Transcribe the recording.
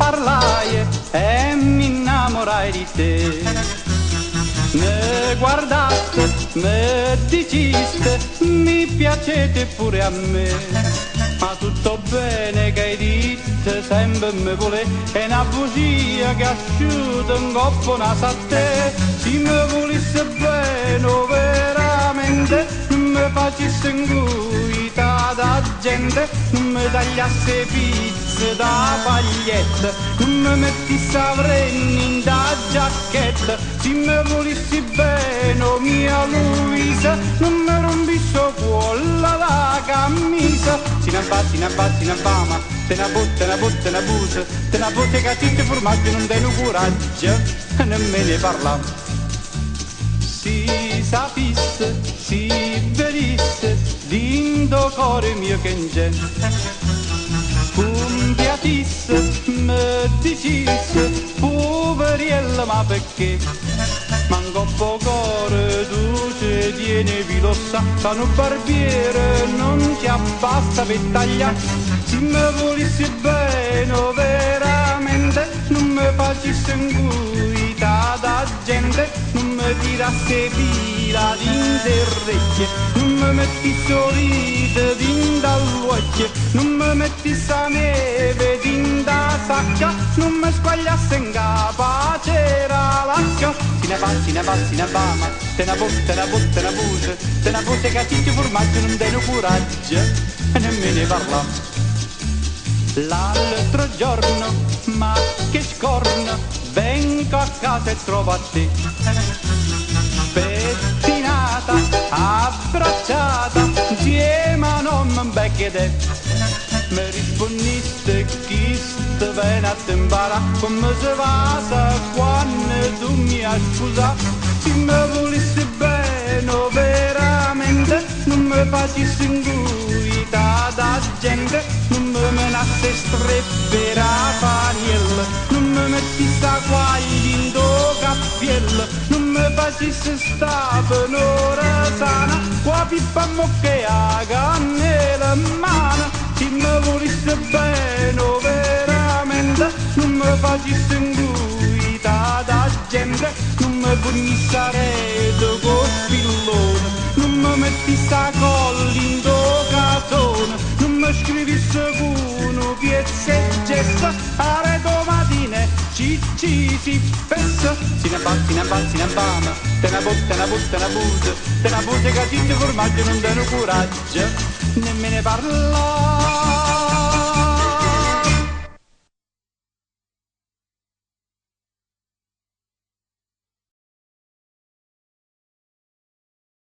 parlai e mi innamorai di te. Mi guardaste, mi diciste, mi piacete pure a me. Ma tutto bene che hai detto, sempre mi vuole, è una bugia che asciuta un coppo naso a te. Se mi volesse bene veramente, non mi facesse inguita da gente, non mi tagliasse pizze da paglietta, non mi mettesse a vrenni in da giacchetta. Se mi volessi bene, oh mia Luisa, non mi rompisse quella la camisa. Si ne va, si ne va, si ne va, ma te ne botte, ne busa, te ne botte cattive formaggi, non te ne coraggio, nemmeno parla. Si sapesse, si vedesse, dentro cuore mio che c'è, compiatisse, mi dicesse, poveriella, ma perché? Manco cuore tu ci tieni, lo sa, fa un barbiere non ti abbassa per tagliare. Se mi volessi bene veramente, non mi facesse inguita da gente, non mi tirasse fila d'interrecchie, non mi mettisse olite dinda all'occhio, non mi mettisse a neve dinda sacca, non mi squagliasse in capa c'era l'acqua. Si ne va, si ne va, si ne va, ma te ne botte, ne busa, te ne botte cattivi formaggi, non te ne coraggio, e nemmeno parla. L'altro giorno, ma che scorno, vengo a casa e trovo a te, pettinata, abbracciata, insieme a un becchete. Mi rispondiste chi sta bene a tempara, come se va quando tu mi hai scusato. Se mi volessi bene veramente, non mi facessi inguita da gente, non mi menasse streppere a paniella, non mi mettisse a quagli in do cappiello, non mi facesse sta penora sana, qua pippa mocche a cannella in mano. Se mi volesse bene veramente, non mi facesse inguita da gente, non mi punisse a rete con spillone, non mi mettisse a colli in do catone, non mi scrivesse con piezze e gesta, a reto matine ci si pessa. Si ne va, si ne va, si ne va, ma te ne botte, ne busa, te ne botte cattive formaggio, non te ne coraggio, nemmeno parla.